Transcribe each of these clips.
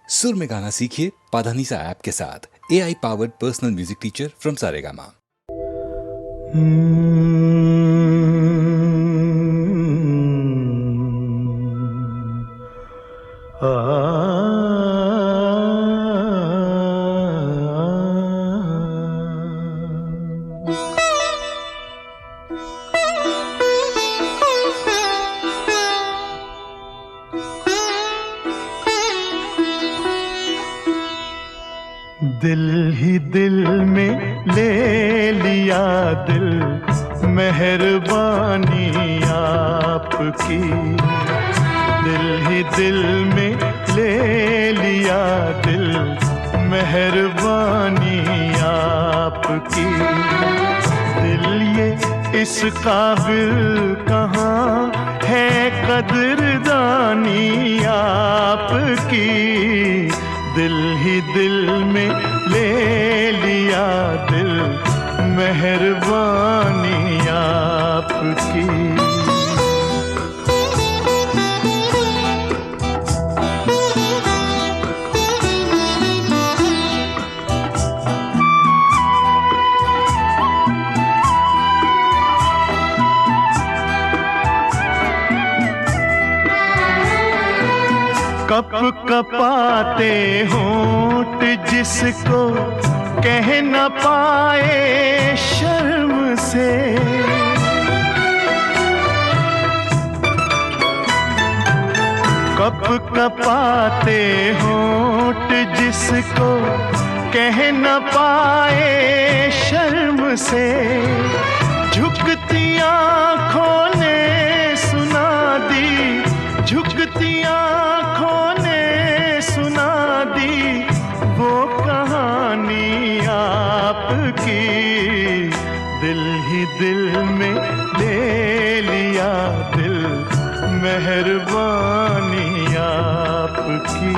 सुर में गाना सीखिए पाधानीसा ऐप के साथ। AI powered personal music teacher from Saregama. दिल ही दिल में ले लिया दिल, मेहरबानी आपकी। दिल ही दिल में ले लिया दिल, मेहरबानी आपकी। दिल ये इस काबिल कहाँ है कदरदानी आपकी। दिल ही दिल में ले लिया दिल, मेहरबानी आपकी। कप कपाते होंठ जिसको कह न पाए शर्म से। कप कपाते होंठ जिसको कह न पाए शर्म से। झुकती आँखों ने सुना दी, झुकती आँखों ने सुना दी वो कहानी आपकी। दिल ही दिल में ले लिया दिल, मेहरबानी आपकी।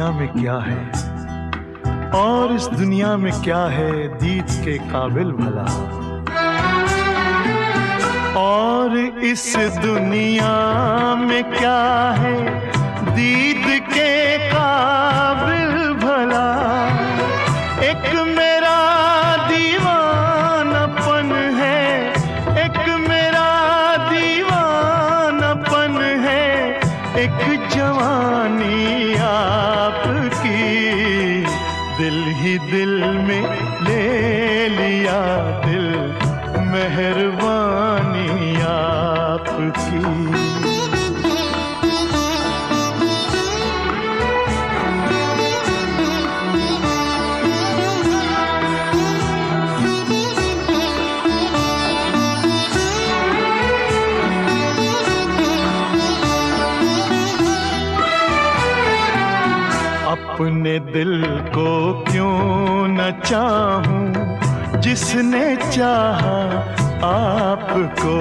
में क्या है और इस दुनिया में क्या है दीद के काबिल भला। और इस दुनिया में क्या है दीद के काबिल भला। एक मेरा दीवानापन है, एक मेरा दीवानापन है, एक जवानी आपकी। दिल ही दिल में ले लिया दिल, मेहरबानी आपकी। अपने दिल को क्यों न चाहूं जिसने चाहा आपको।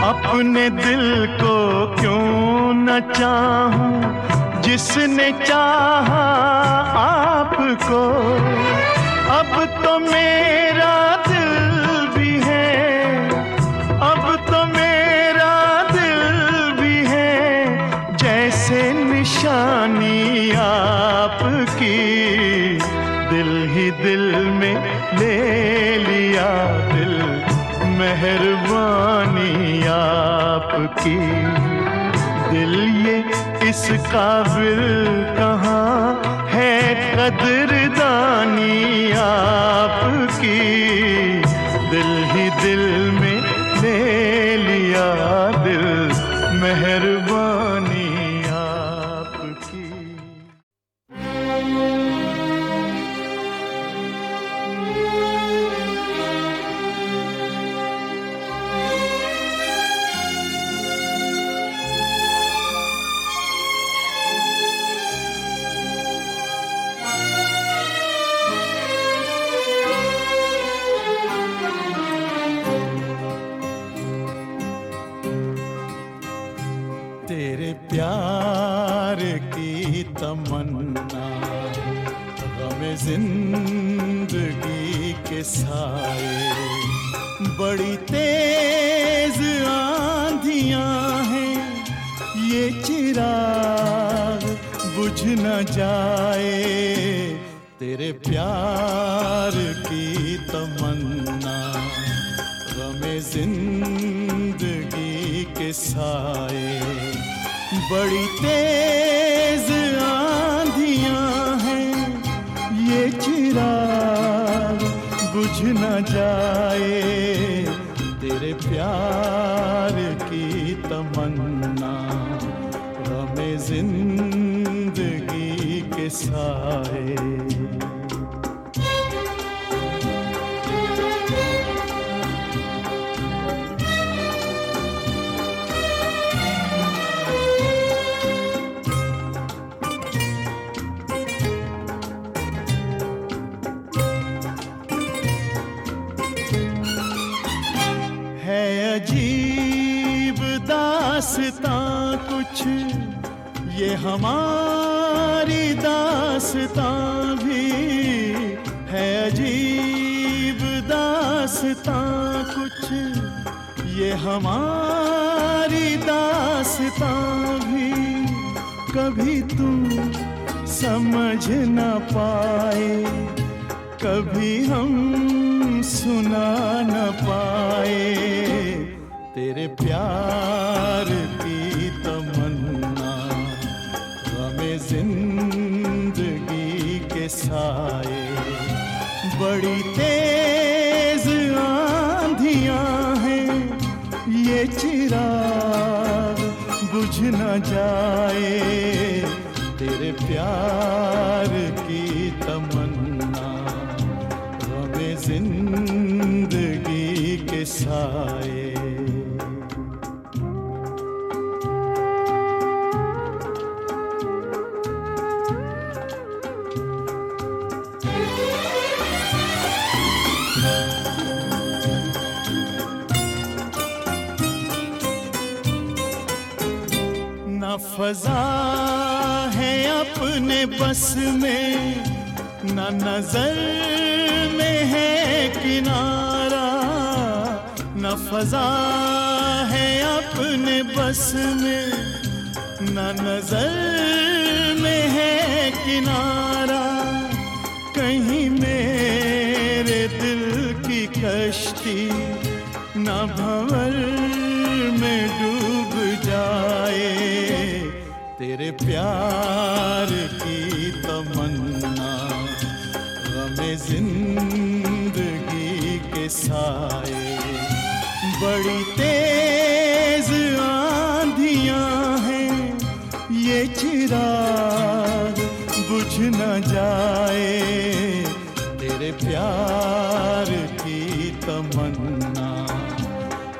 अपने दिल को क्यों न चाहूं जिसने चाहा आपको। अब तो मेरा दिल भी है, अब तो मेरा दिल भी है जैसे निशानी आपकी। दिल ही दिल में ले लिया दिल, मेहरबानी आपकी। दिल ये इस काबिल कहाँ है कदरदानी आपकी। दिल ही दिल में ले लिया दिल, मेहरबानी आपकी। जिंदगी के साए। बड़ी तेज आंधियां हैं, ये चिराग बुझ न जाए। तेरे प्यार की तमन्ना गमे जिंदगी के साए। बड़ी तेज आंधियां हैं, ये चिराग बुझ न जाए। तेरे प्यार की तमन्ना गमे जिंदगी के साए। अजीब दास्तां कुछ ये हमारी दास्तां भी है। अजीब दास्तां कुछ ये हमारी दास्तां भी। कभी तुम समझ न पाए, कभी हम सुना न पाए। तेरे प्यार की तमन्ना गमे जिंदगी के साए। बड़ी तेज आंधियां हैं, ये चिराग बुझ न जाए। तेरे प्यार की तमन्ना गमे जिंदगी के साए। न फजा है अपने बस में, न नजर में है किनारा। न फजा है अपने बस में, न नजर में है किनारा। कहीं मेरे दिल की कश्ती न भंवर में डूब जाए। तेरे प्यार की तमन्ना गमे जिंदगी के साए। बड़ी तेज आंधियां हैं, ये चिराग बुझ न जाए। तेरे प्यार की तमन्ना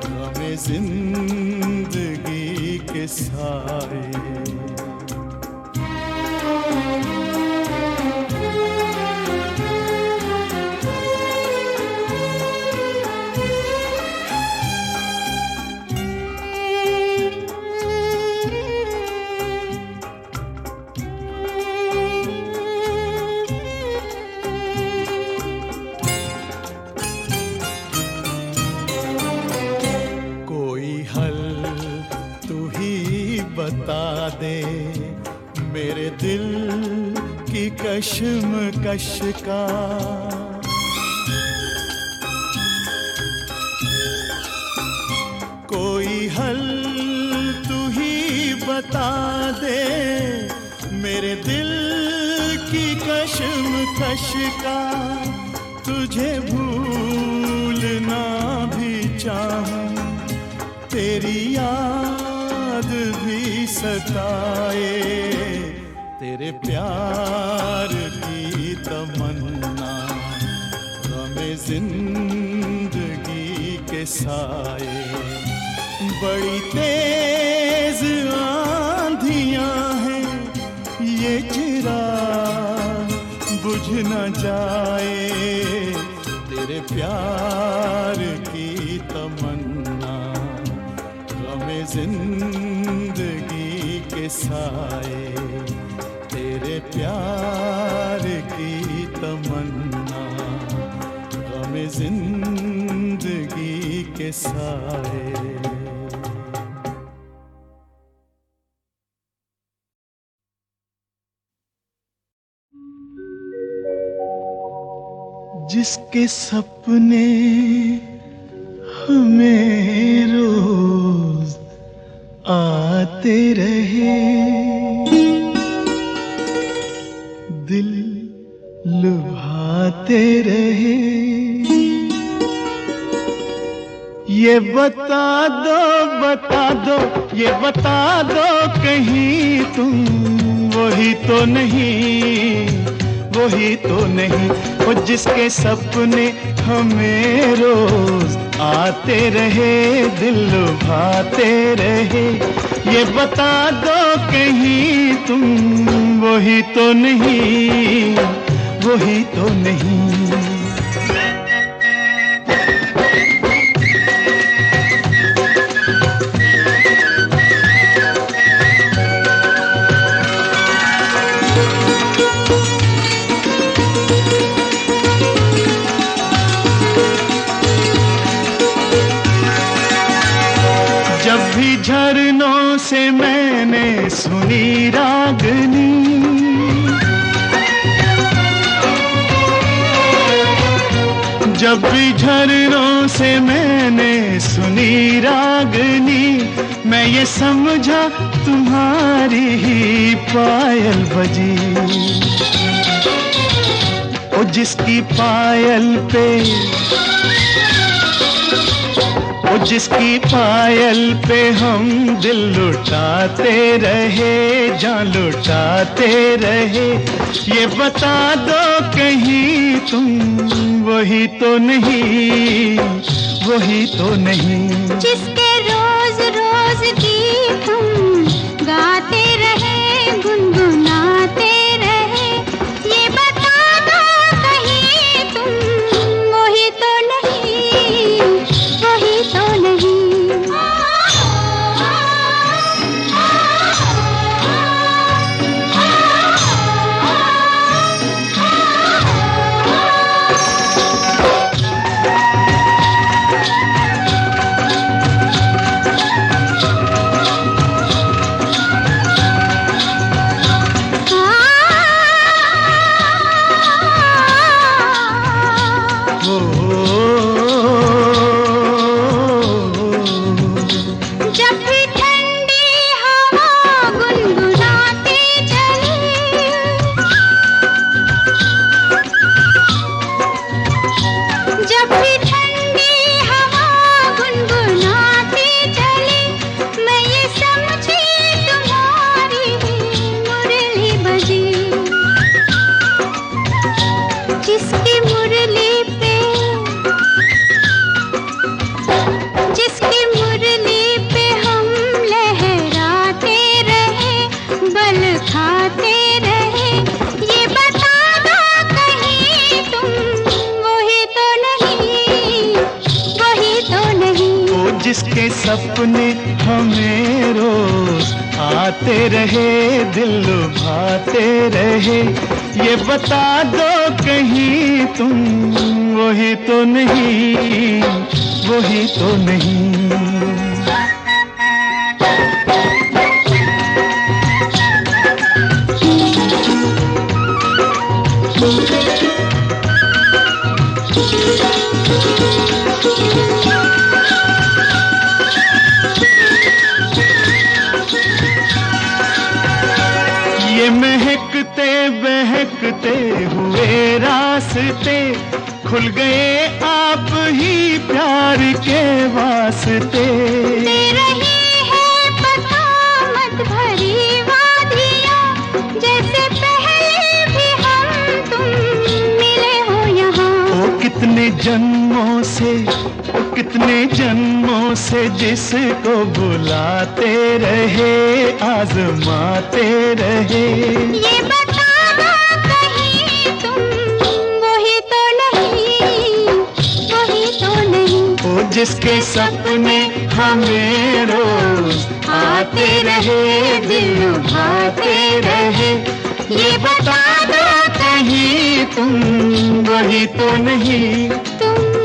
गमे जिंदगी के साए। बता दे मेरे दिल की कश्मकश का। कोई हल तू ही बता दे मेरे दिल की कश्मकश का। तुझे भूलना भी चाहूं, तेरी याद भी सताए। तेरे प्यार की तमन्ना गमे जिंदगी के साए। बड़ी तेज आंधियां हैं, ये चिराग बुझ न जाए। तेरे प्यार की तमन्ना गमे जिंदगी के साए। तेरे प्यार की तमन्ना जिंदगी के साए। जिसके सपने हमें रोज आते रहे, दिल लुभाते रहे, ये बता दो, ये बता दो कहीं तुम वही तो नहीं, वही तो नहीं। वो जिसके सपने हमें रोज आते रहे, दिल लुभाते रहे, ये बता दो कहीं तुम वही तो नहीं, वही तो नहीं। जब भी झरनों से मैंने सुनी रागनी, जब भी झरनों से मैंने सुनी रागनी, मैं ये समझा तुम्हारी ही पायल बजी। ओ जिसकी पायल पे, ओ जिसकी पायल पे हम दिल लुटाते रहे, जान लुटाते रहे, ये बता दो कहीं तुम वही तो नहीं, वही तो नहीं। जिसके रोज रोज गीत तुम गाते रहे, गुनगुनाते रहे, ये बता दो कहीं तुम वही तो नहीं, वही तो नहीं। जिसके सपने हमें रोज आते रहे, दिल लुभाते रहे, ये बता दो कहीं तुम वही तो नहीं, वही तो नहीं। ये महकते बहकते हुए रास्ते खुल गए आप ही प्यार के वास्ते। दे रही है बसामत भरी वादियाँ, जैसे पहले भी हम तुम मिले हो यहाँ। ओ कितने जन्मों से, ओ कितने जन्मों से जिसको बुलाते रहे, आजमाते रहे, ये बता दो कहीं तुम वही तो नहीं, वही तो नहीं। ओ जिसके सपने हमें रोज आते रहे, दिल लुभाते रहे, ये बता दो कहीं तुम वही तो नहीं, तुम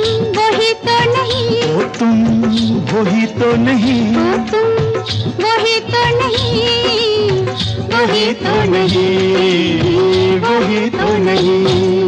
तुम वही तो नहीं, हो तुम वही तो नहीं, वही तो नहीं, वही तो नहीं।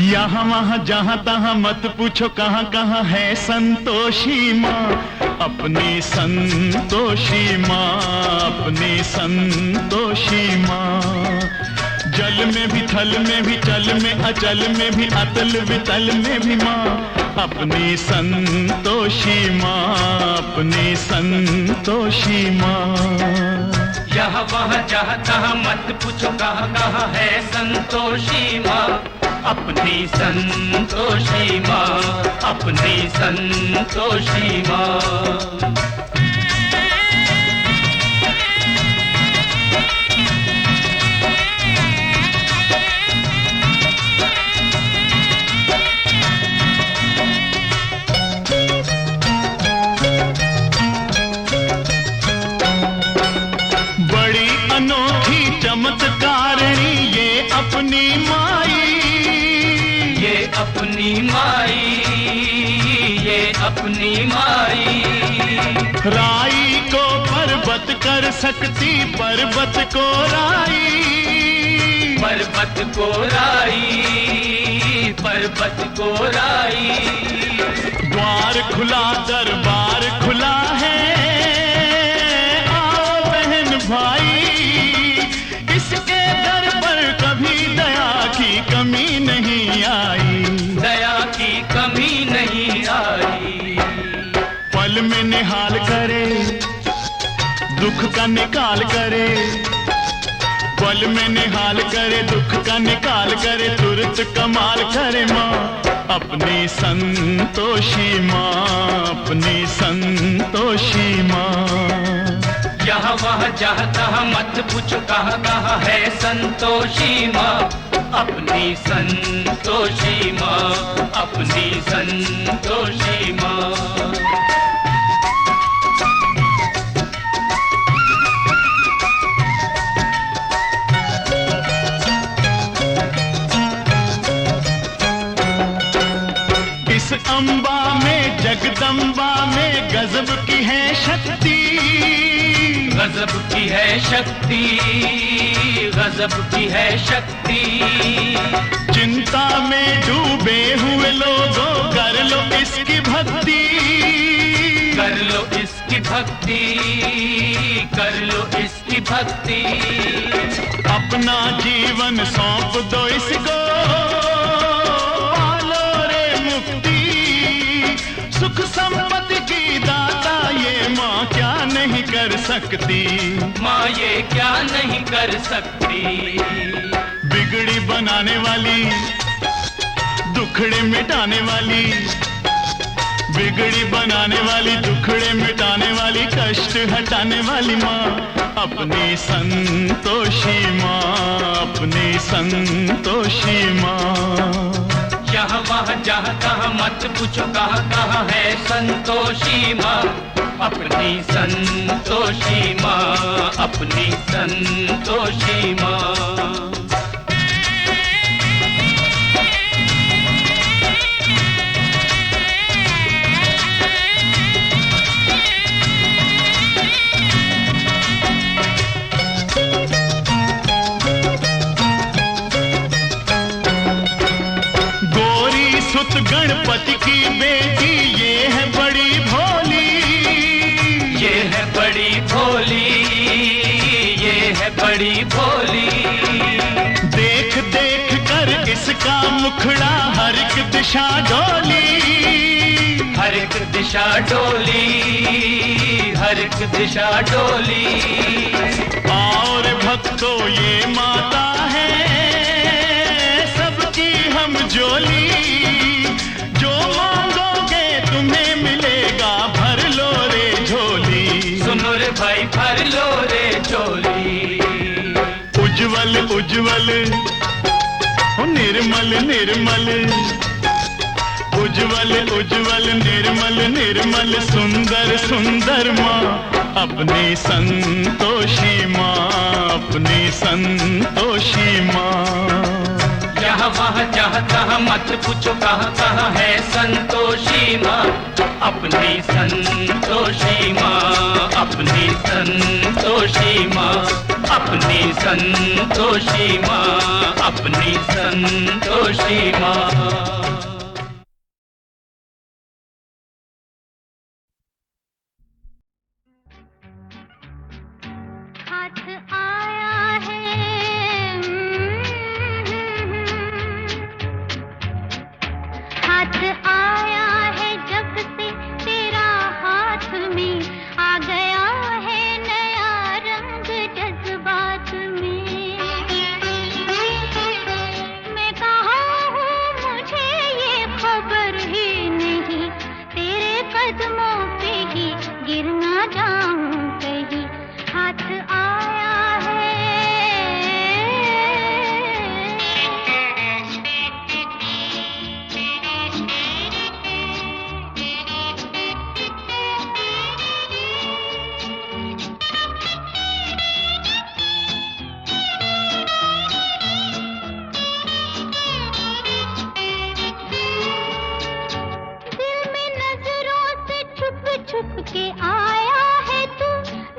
यहाँ वहाँ जहाँ तहाँ मत पूछो कहाँ कहाँ है संतोषी माँ, अपनी संतोषी माँ, अपनी संतोषी माँ। जल में भी थल में भी चल में अचल में भी अतल वितल में भी माँ, अपनी संतोषी माँ, अपनी संतोषी माँ। यहाँ वहाँ जहाँ तहाँ मत पूछो कहाँ कहाँ है संतोषी माँ, अपनी संतोषी माँ, अपनी संतोषी माँ। बड़ी अनोखी चमत्कारिणी ये अपनी माई, ये अपनी माई, ये अपनी माई। राई को पर्वत कर सकती पर्वत को राई, पर्वत को राई, पर्वत को राई। द्वार खुला दरबार खुला है, आओ बहन भाई, इसके दर पर कभी दया की कमी नहीं आई, दया की कमी नहीं आई। पल में निहाल करे दुख का निकाल करे, पल में निहाल करे दुख का निकाल करे, तुरंत कमाल करे माँ, अपनी संतोषी माँ, अपनी संतोषी माँ। यहाँ वहाँ जहाँ तहाँ मत पूछो कहाँ कहाँ है संतोषी माँ, अपनी संतोषी माँ, अपनी संतोषी माँ। इस अम्बा में जगदम्बा में गजब की है शक्ति, गजब की है शक्ति, गजब की है शक्ति। चिंता में डूबे हुए लोगों कर लो इसकी भक्ति, कर लो इसकी भक्ति, कर लो इसकी भक्ति। अपना जीवन सौंप दो इसको, पालो रे मुक्ति, सुख संपत्ति की दाता ये माँ क्या नहीं कर सकती, माँ ये क्या नहीं कर सकती। बिगड़ी बनाने वाली दुखड़े मिटाने वाली, बिगड़ी बनाने वाली दुखड़े मिटाने वाली, कष्ट हटाने वाली माँ, अपनी संतोषी माँ, अपनी संतोषी माँ। यहाँ वहाँ जहाँ तहाँ मत पूछो कहाँ कहाँ है संतोषी माँ, अपनी संतोषी माँ, अपनी संतोषी माँ। सुत गणपति की बेटी ये है बड़ी भोली, ये है बड़ी भोली, ये है बड़ी भोली। देख देख कर इसका मुखड़ा हर एक दिशा डोली, हर एक दिशा डोली, हर एक दिशा डोली। और भक्तों ये माता है सबकी हम जोली, जो मांगोगे तुम्हें मिलेगा भर उज्जवल हो निर्मल निर्मल, उज्जवल उज्जवल निर्मल निर्मल, सुंदर सुंदर माँ अपनी संतोषी माँ, अपनी संतोषी माँ। यहाँ वहाँ जहाँ तहाँ मत पूछो कहाँ कहाँ है संतोषी माँ, अपनी संतोषी माँ, अपनी संतोषी माँ, अपनी संतोषी माँ, अपनी संतोषी माँ। हाथ आया है, हाथ आया है जब से तेरा हाथ में आ गया है नया रंग जज्बात में। मैं कहाँ हूँ मुझे ये खबर ही नहीं, तेरे कदमों पे ही गिर ना जाऊं कहीं। हाथ आया है, दिल में नजरों से छुप छुप के आया है तू,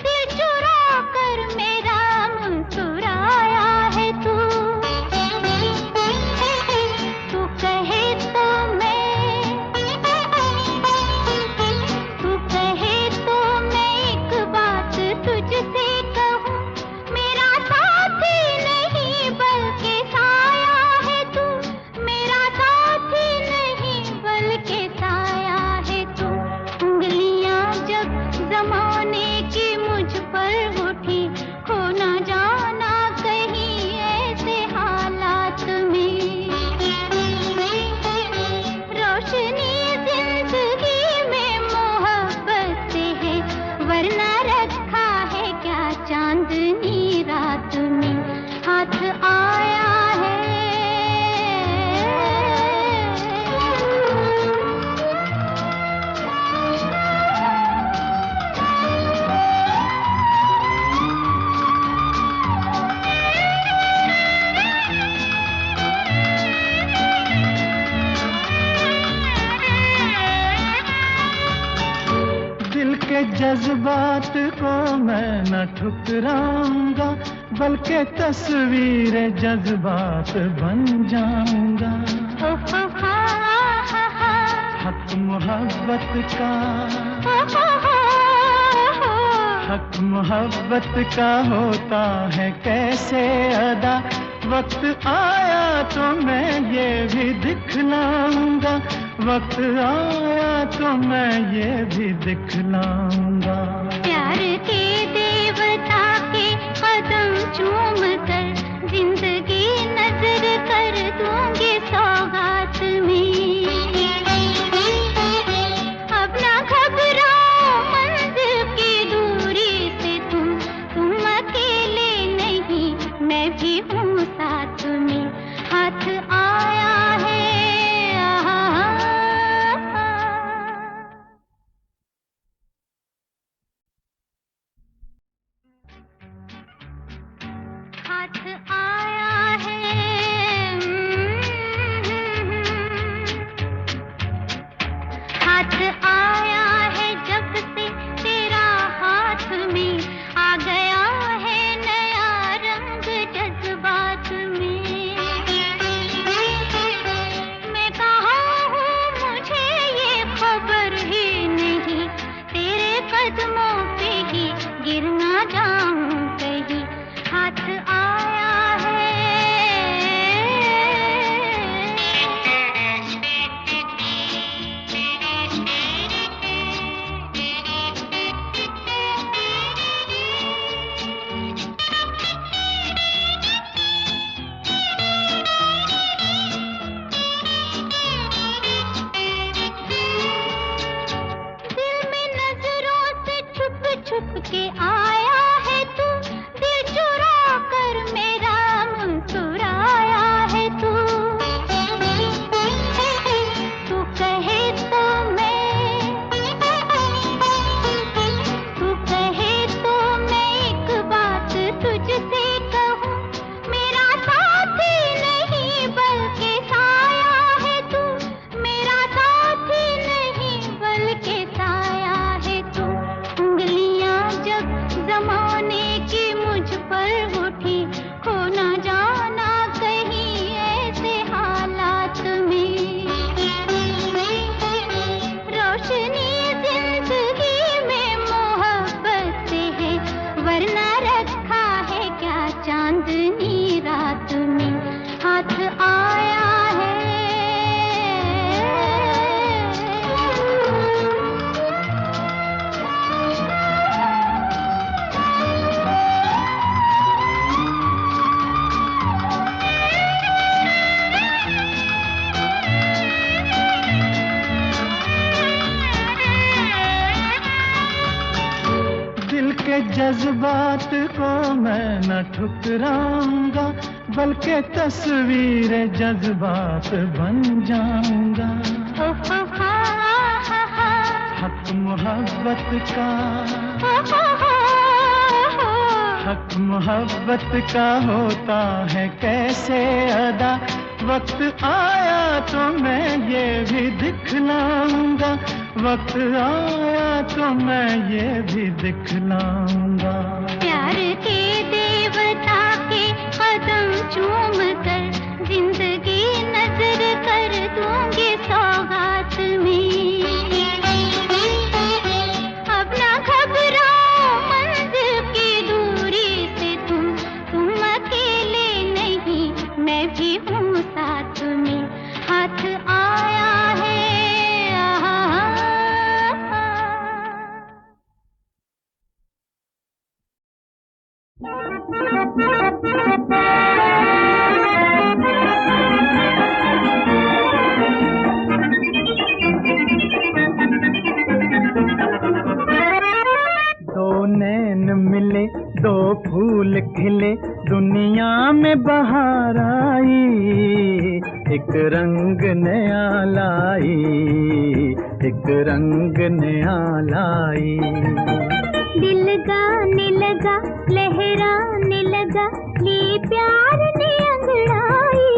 दिल चुरा कर मेरा मुस्कुराया है तू। तू कहे तो मैं, तू कहे तो मैं एक बात तुझसे कहूँ, मेरा साथी नहीं बल्कि साया है तू, मेरा साथी नहीं बल्कि साया है तू। उंगलियां जब जमाने की मुझ पर उठी, खो ना जाना कहीं ऐसे हालात में। रोशनी जिंदगी में मोहब्बत से है, वरना रखा है क्या चांदनी रात में। हाथ आया है, दिल के जज्बात को मैं न ठुकराऊंगा, बल्कि तस्वीर जज्बात बन जाऊंगा। हक मोहब्बत का, हक मोहब्बत का होता है कैसे अदा, वक्त आया तो मैं ये भी दिखलाऊंगा, वक्त आया तो मैं ये भी दिखलाऊंगा। प्यार के देवता के कदम चूम कर जिंदगी नजर कर दूंगी सौगात में। अब ना घबराओ मंजिल की दूरी से तुम अकेले नहीं, मैं भी हूँ साथ में। हाथ आया है, हाथ आया है, हाथ आया है जब से तेरा हाथ में आ गया है नया रंग जज्बात में। मैं कहाँ हूँ मुझे ये खबर ही नहीं, तेरे कदमों पे ही गिर ना जाऊं कहीं। हाथ आया है, दिल में नजरों से छुप छुप के आया है तू, दिल चुरा कर मेरा जज्बात को मैं न ठुकराऊंगा, बल्कि तस्वीर जज्बात बन जाऊंगा। हक मोहब्बत का, हक मोहब्बत का होता है कैसे अदा, वक्त आया तो मैं ये भी दिखलाऊंगा, वक्त आया तो मैं ये भी दिखलाऊंगा। प्यार के देवता के कदम चूम कर जिंदगी नजर कर दूंगी सौगात में। अब ना घबराओ मंजिल की दूरी से तुम अकेले नहीं, मैं भी हूँ साथ में। हाथ आया है दो नैन मिले, दो फूल खिले, दुनिया में बहार आई, एक रंग नया लाई, एक रंग नया लाई। दिल गाने लगा, लहराने लगा, ये प्यार ने अंगड़ाई,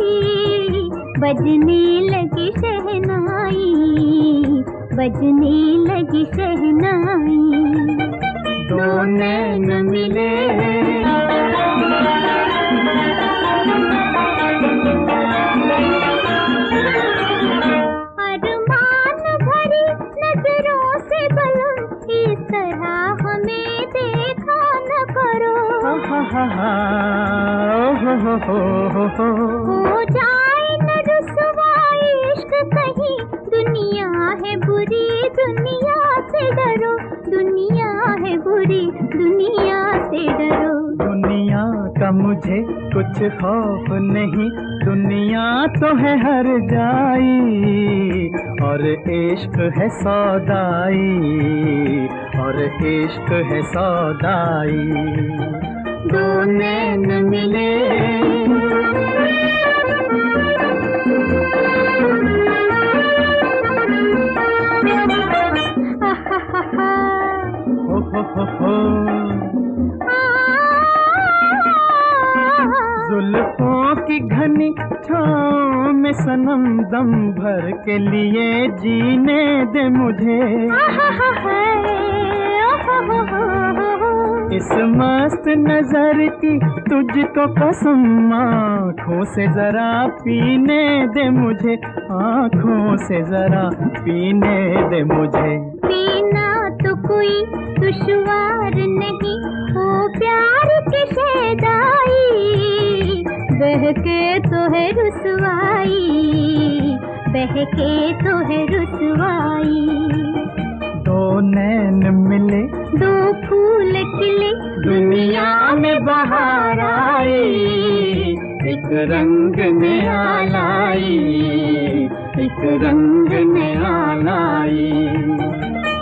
बजने लगी शहनाई, बजने लगी शहनाई। दो नैन मिले, अरमान भरी नजरों से बलम, इस तरह हमें देखा न करो। हो जाए न रुसवाई इश्क कहीं, दुनिया है बुरी, दुनिया से डरो, दुनिया है बुरी, दुनिया से डरो। दुनिया का मुझे कुछ खौफ नहीं, दुनिया तो है हर जाई, और इश्क है सौदाई, और इश्क है सौदाई। दो नैन मिले, हो जुल्फों की घनी छाँव में सनम दम भर के लिए जीने दे मुझे, इस मस्त नजर की तुझको कसम, आँखों से जरा पीने दे मुझे, आँखों से जरा पीने दे मुझे। पीना तो कोई दुश्वार नहीं, हो प्यार की शहदाई, बहके तो है रुसवाई, बहके तो है रुसवाई। दो नैन मिले, दो फूल खिले, दुनिया में बहार आई, एक रंग नया लाई, एक रंग नया लाई।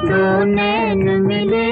दो नैन मिले,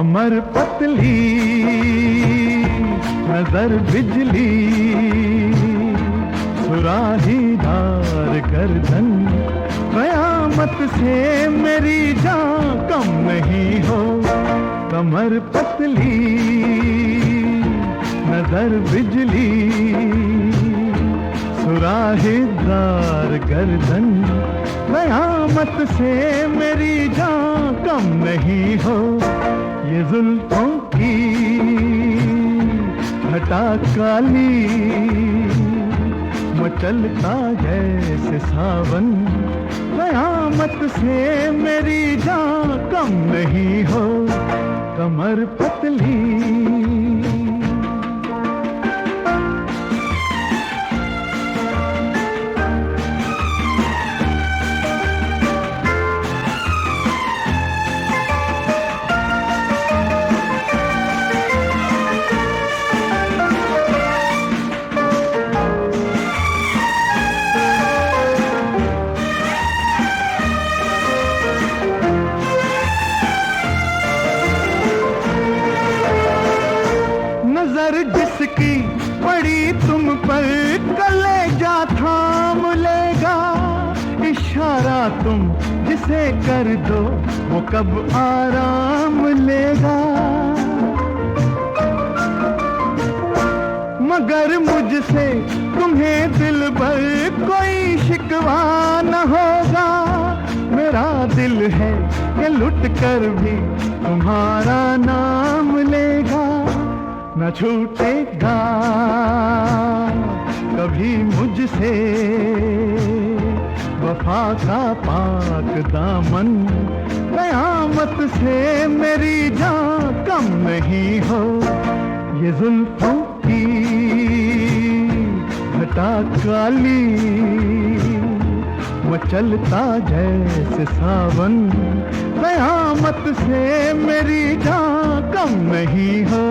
कमर पतली नजर बिजली सुराही धार गर्दन कयामत से मेरी जान कम नहीं हो कमर पतली नजर बिजली सुराही धार गर्दन कयामत से मेरी जान कम नहीं हो ये जुल्फों की घटा काली मचलता जैसे सावन कयामत से मेरी जान कम नहीं हो कमर पतली जिसकी पड़ी तुम पर कलेजा थाम लेगा इशारा तुम जिसे कर दो वो कब आराम लेगा मगर मुझसे तुम्हें दिल भर कोई शिकवा न होगा मेरा दिल है कि लुट कर भी तुम्हारा नाम लेगा न छूटेगा कभी मुझसे वफा का पाक दामन कयामत से मेरी जान कम नहीं हो ये जुल्फों की घटा काली मचलता जैसे सावन कयामत से मेरी जान कम नहीं हो